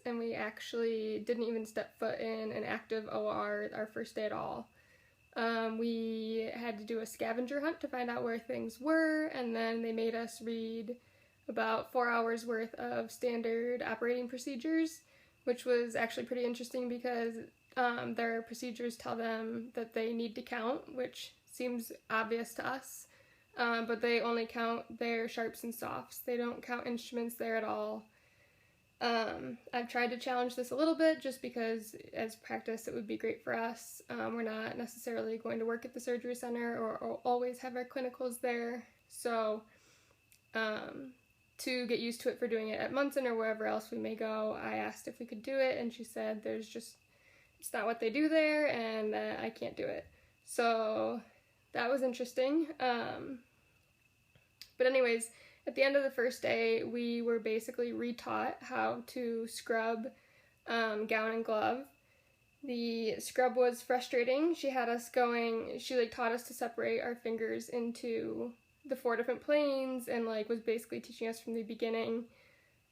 and we actually didn't even step foot in an active OR our first day at all. We had to do a scavenger hunt to find out where things were, and then they made us read about 4 hours worth of standard operating procedures, which was actually pretty interesting because their procedures tell them that they need to count, which seems obvious to us, but they only count their sharps and softs. They don't count instruments there at all. I've tried to challenge this a little bit just because as practice it would be great for us. We're not necessarily going to work at the surgery center or always have our clinicals there, so to get used to it for doing it at Munson or wherever else we may go, I asked if we could do it, and she said it's not what they do there, and I can't do it. So that was interesting. But anyways, at the end of the first day, we were basically retaught how to scrub gown and glove. The scrub was frustrating. She had us going, she taught us to separate our fingers into the 4 different planes and was basically teaching us from the beginning.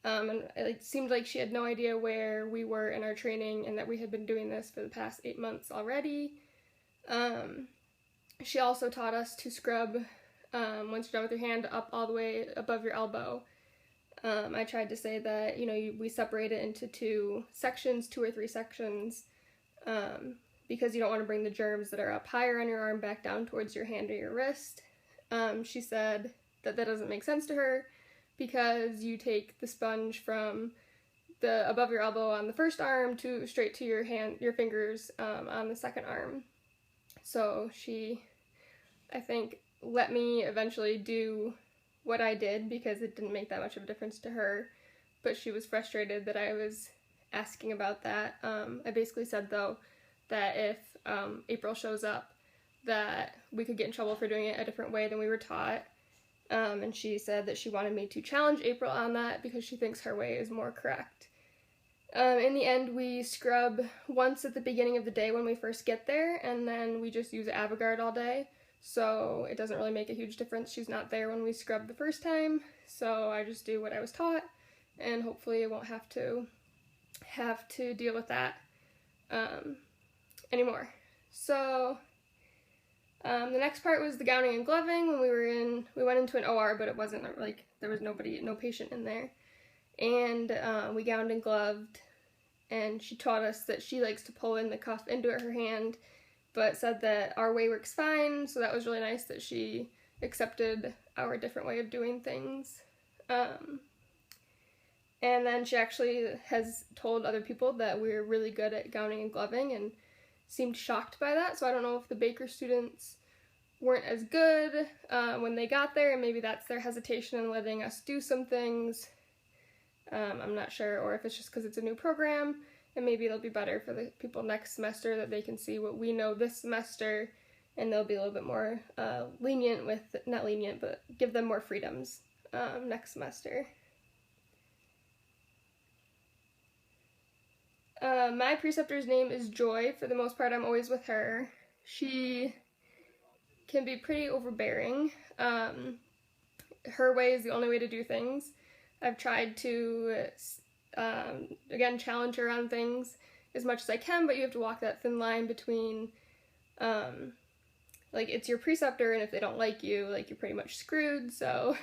And it seemed like she had no idea where we were in our training and that we had been doing this for the past 8 months already. She also taught us to scrub once you're done with your hand up all the way above your elbow. I tried to say that, we separate it into 2 sections, 2 or 3 sections, because you don't want to bring the germs that are up higher on your arm back down towards your hand or your wrist. She said that doesn't make sense to her because you take the sponge from the above your elbow on the first arm straight to your fingers on the second arm. So she, I think, let me eventually do what I did because it didn't make that much of a difference to her, but she was frustrated that I was asking about that. I basically said, though, that if April shows up, that we could get in trouble for doing it a different way than we were taught, and she said that she wanted me to challenge April on that because she thinks her way is more correct. In the end, we scrub once at the beginning of the day when we first get there, and then we just use Avogard all day. So it doesn't really make a huge difference. She's not there when we scrub the first time, so I just do what I was taught, and hopefully I won't have to deal with that anymore. So the next part was the gowning and gloving. When we went into an OR, but it wasn't there was no patient in there, and we gowned and gloved, and she taught us that she likes to pull in the cuff into her hand, but said that our way works fine, so that was really nice that she accepted our different way of doing things. And then she actually has told other people that we're really good at gowning and gloving and seemed shocked by that, so I don't know if the Baker students weren't as good when they got there, and maybe that's their hesitation in letting us do some things. I'm not sure, or if it's just because it's a new program, and maybe it'll be better for the people next semester that they can see what we know this semester, and they'll be a little bit more lenient with, not lenient, but give them more freedoms next semester. My preceptor's name is Joy. For the most part, I'm always with her. She can be pretty overbearing. Her way is the only way to do things. I've tried to again, challenge her on things as much as I can, but you have to walk that thin line between, it's your preceptor, and if they don't like you, you're pretty much screwed, so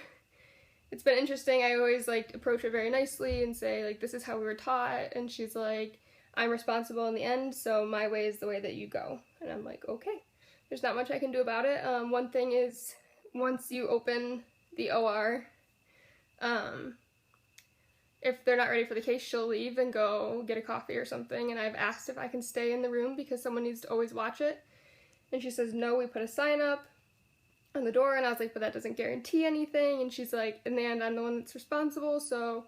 it's been interesting. I always, approach her very nicely and say, this is how we were taught, and she's like, I'm responsible in the end, so my way is the way that you go, and I'm like, okay. There's not much I can do about it. One thing is, once you open the OR, if they're not ready for the case, she'll leave and go get a coffee or something, and I've asked if I can stay in the room because someone needs to always watch it, and she says no. We put a sign up on the door, and I was like, but that doesn't guarantee anything, and she's like, in the end, I'm the one that's responsible, so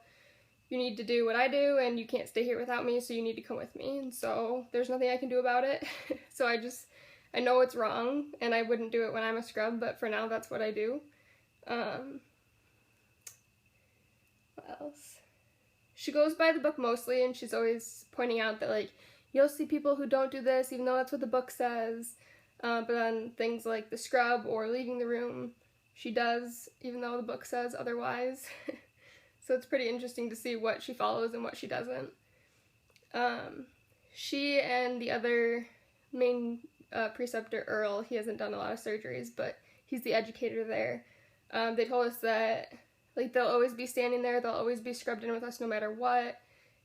you need to do what I do, and you can't stay here without me, so you need to come with me, and so there's nothing I can do about it. So I know it's wrong, and I wouldn't do it when I'm a scrub, but for now, that's what I do. What else? She goes by the book mostly, and she's always pointing out that, you'll see people who don't do this, even though that's what the book says, but then things like the scrub or leaving the room, she does, even though the book says otherwise. So it's pretty interesting to see what she follows and what she doesn't. She and the other main preceptor, Earl, he hasn't done a lot of surgeries, but he's the educator there. They told us that like they'll always be standing there, they'll always be scrubbed in with us no matter what,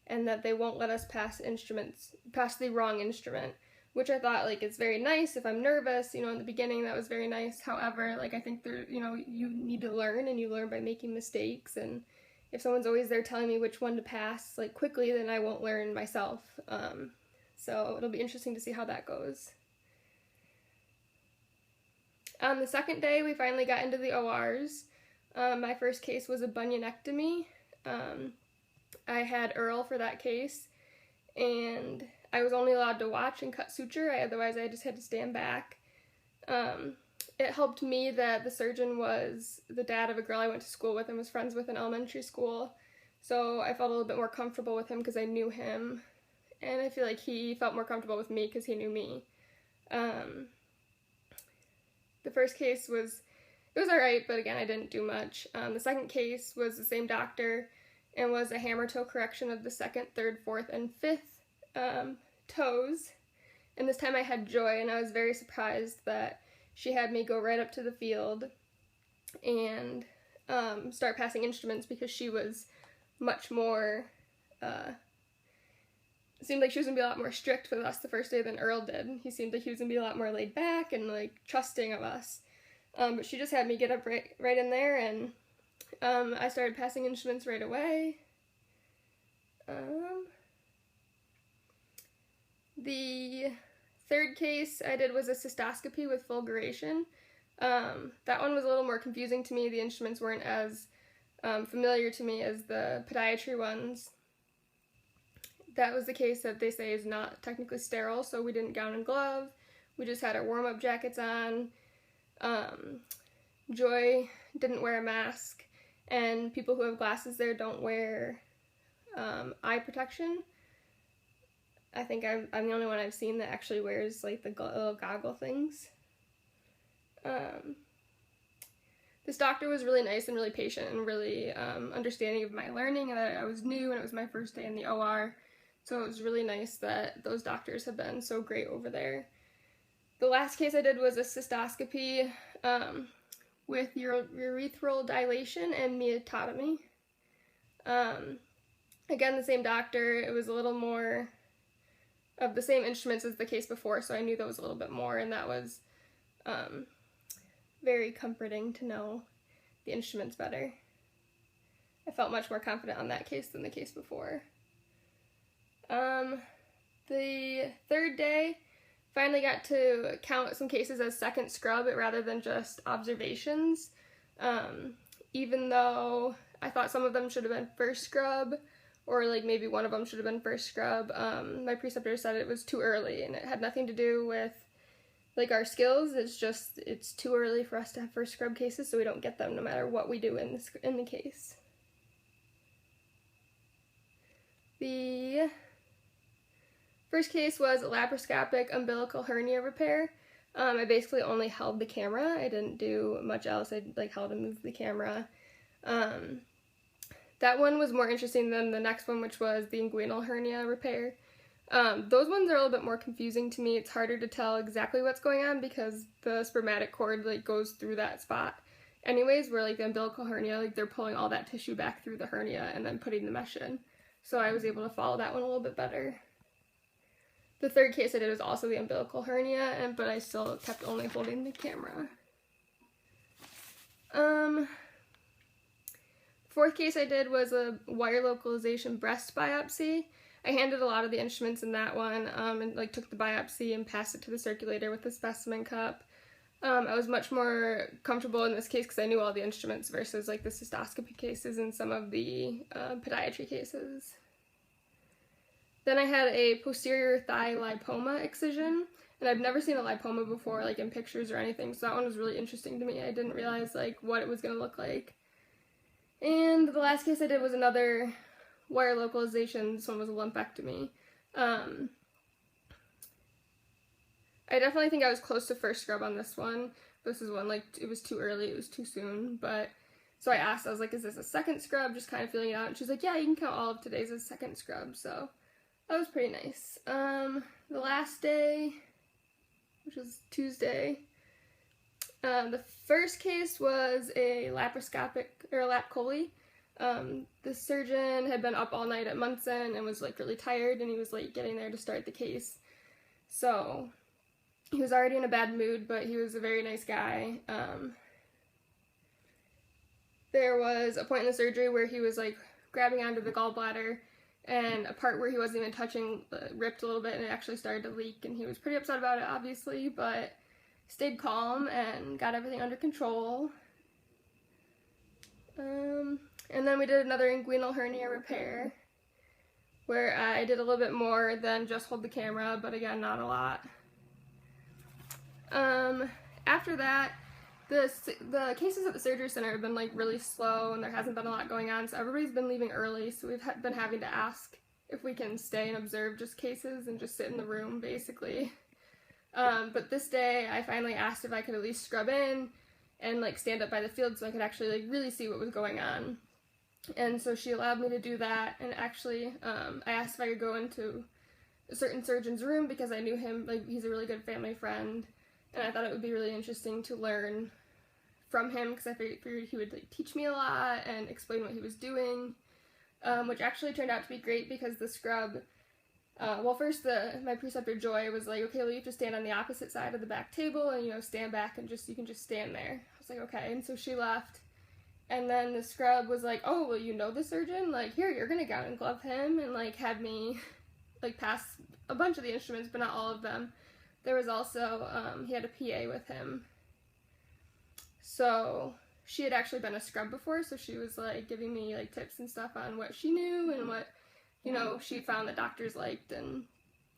and that they won't let us pass the wrong instrument, which I thought like is very nice if I'm nervous. In the beginning that was very nice. However, like I think you need to learn, and you learn by making mistakes, and if someone's always there telling me which one to pass like quickly, then I won't learn myself. So it'll be interesting to see how that goes. On the second day, we finally got into the ORs. My first case was a bunionectomy. I had Earl for that case, and I was only allowed to watch and cut suture. Otherwise, I just had to stand back. It helped me that the surgeon was the dad of a girl I went to school with and was friends with in elementary school. So I felt a little bit more comfortable with him because I knew him. And I feel like he felt more comfortable with me because he knew me. The first case was alright, but again, I didn't do much. The second case was the same doctor and was a hammer toe correction of the second, third, fourth, and fifth toes. And this time I had Joy, and I was very surprised that she had me go right up to the field and start passing instruments, because she was much more, it seemed like she was going to be a lot more strict with us the first day than Earl did. He seemed like he was going to be a lot more laid back and like trusting of us. But she just had me get up right in there, and I started passing instruments right away. The third case I did was a cystoscopy with fulguration. That one was a little more confusing to me. The instruments weren't as familiar to me as the podiatry ones. That was the case that they say is not technically sterile, so we didn't gown and glove. We just had our warm-up jackets on. Joy didn't wear a mask, and people who have glasses there don't wear eye protection. I think I'm the only one I've seen that actually wears like the little goggle things. This doctor was really nice and really patient and really understanding of my learning, and that I was new and it was my first day in the OR. So it was really nice that those doctors have been so great over there. The last case I did was a cystoscopy with urethral dilation and myototomy. Again, the same doctor. It was a little more of the same instruments as the case before, so I knew that was a little bit more, and that was very comforting to know the instruments better. I felt much more confident on that case than the case before. The third day, finally got to count some cases as second scrub rather than just observations. Even though I thought some of them should have been first scrub, or like maybe one of them should have been first scrub, my preceptor said it was too early, and it had nothing to do with like our skills. It's too early for us to have first scrub cases, so we don't get them no matter what we do in the case. The first case was a laparoscopic umbilical hernia repair. I basically only held the camera. I didn't do much else. I held and moved the camera. That one was more interesting than the next one, which was the inguinal hernia repair. Those ones are a little bit more confusing to me. It's harder to tell exactly what's going on because the spermatic cord goes through that spot. Anyways, where the umbilical hernia, they're pulling all that tissue back through the hernia and then putting the mesh in. So I was able to follow that one a little bit better. The third case I did was also the umbilical hernia, but I still kept only holding the camera. Fourth case I did was a wire localization breast biopsy. I handled a lot of the instruments in that one, and took the biopsy and passed it to the circulator with the specimen cup. I was much more comfortable in this case because I knew all the instruments versus the cystoscopy cases and some of the podiatry cases. Then I had a posterior thigh lipoma excision, and I've never seen a lipoma before, in pictures or anything, so that one was really interesting to me. I didn't realize, what it was going to look like. And the last case I did was another wire localization. This one was a lumpectomy. I definitely think I was close to first scrub on this one. This is one, it was too early, it was too soon, but So I asked, I was like, is this a second scrub? Just kind of feeling it out. And she's like, yeah, you can count all of today's as a second scrub. So that was pretty nice. The last day, which was Tuesday, the first case was a laparoscopic, or a lap chole. The surgeon had been up all night at Munson and was like really tired, and he was like getting there to start the case. So he was already in a bad mood, but he was a very nice guy. There was a point in the surgery where he was like grabbing onto the gallbladder, and a part where he wasn't even touching ripped a little bit, and it actually started to leak, and he was pretty upset about it, obviously, but stayed calm and got everything under control. And then we did another inguinal hernia repair, where I did a little bit more than just hold the camera, but again, not a lot. After that, the cases at the surgery center have been like really slow, and there hasn't been a lot going on, so everybody's been leaving early, so we've been having to ask if we can stay and observe just cases and just sit in the room, basically. But this day, I finally asked if I could at least scrub in and like stand up by the field so I could actually like really see what was going on. And so she allowed me to do that, and actually, I asked if I could go into a certain surgeon's room because I knew him, like he's a really good family friend, and I thought it would be really interesting to learn from him because I figured he would like teach me a lot and explain what he was doing, which actually turned out to be great because the scrub, well, first my preceptor Joy was like, okay, well, you have to stand on the opposite side of the back table and, you know, stand back and you can just stand there. I was like, okay, and so she left, and then the scrub was like, oh, well, you know the surgeon? Like, here, you're gonna gown and glove him, and like had me like pass a bunch of the instruments, but not all of them. There was also, he had a PA with him. So she had actually been a scrub before, so she was like giving me like tips and stuff on what she knew and what, you know, she found that doctors liked, and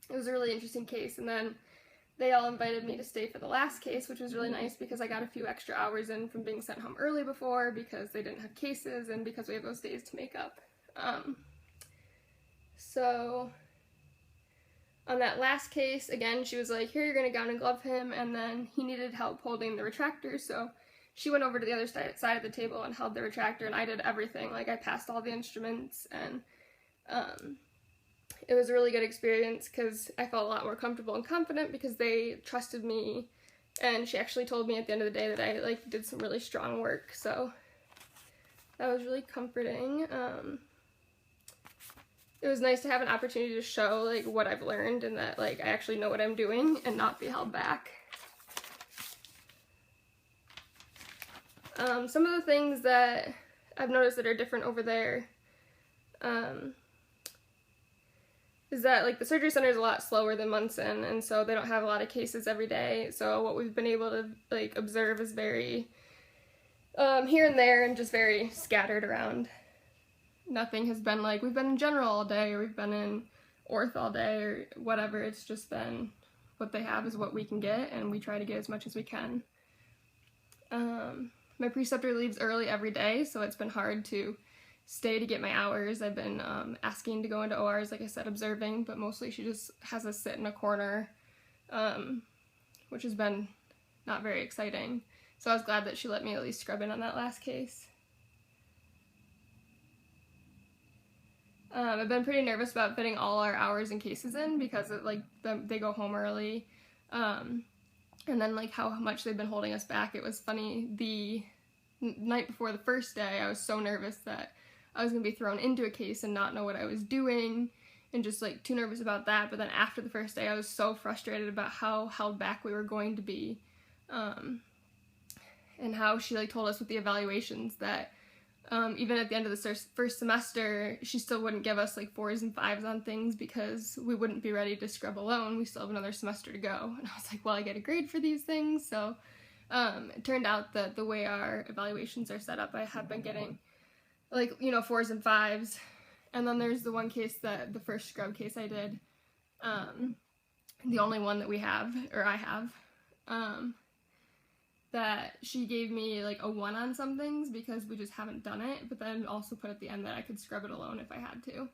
it was a really interesting case. And then they all invited me to stay for the last case, which was really nice because I got a few extra hours in from being sent home early before because they didn't have cases and because we have those days to make up. So on that last case, again, she was like, here, you're going to gown and glove him, and then he needed help holding the retractor, so she went over to the other side of the table and held the retractor, and I did everything. Like, I passed all the instruments, and it was a really good experience because I felt a lot more comfortable and confident because they trusted me, and she actually told me at the end of the day that I like did some really strong work, so that was really comforting. It was nice to have an opportunity to show like what I've learned and that like I actually know what I'm doing and not be held back. Some of the things that I've noticed that are different over there is that like the surgery center is a lot slower than Munson, and so they don't have a lot of cases every day. So what we've been able to like observe is very here and there and just very scattered around. Nothing has been like, we've been in general all day, or we've been in orth all day, or whatever. It's just been what they have is what we can get, and we try to get as much as we can. My preceptor leaves early every day, so it's been hard to stay to get my hours. I've been asking to go into ORs, like I said, observing, but mostly she just has us sit in a corner, which has been not very exciting. So I was glad that she let me at least scrub in on that last case. I've been pretty nervous about fitting all our hours and cases in because they go home early, and then like how much they've been holding us back. It was funny, the night before the first day I was so nervous that I was going to be thrown into a case and not know what I was doing, and just like too nervous about that. But then after the first day I was so frustrated about how held back we were going to be, and how she like told us with the evaluations that even at the end of the first semester, she still wouldn't give us like 4s and 5s on things because we wouldn't be ready to scrub alone. We still have another semester to go. And I was like, well, I get a grade for these things. So it turned out that the way our evaluations are set up, I have been getting like, you know, 4s and 5s. And then there's the one case, that the first scrub case I did, the only one that we have, or I have, that she gave me like a 1 on some things because we just haven't done it, but then also put at the end that I could scrub it alone if I had to.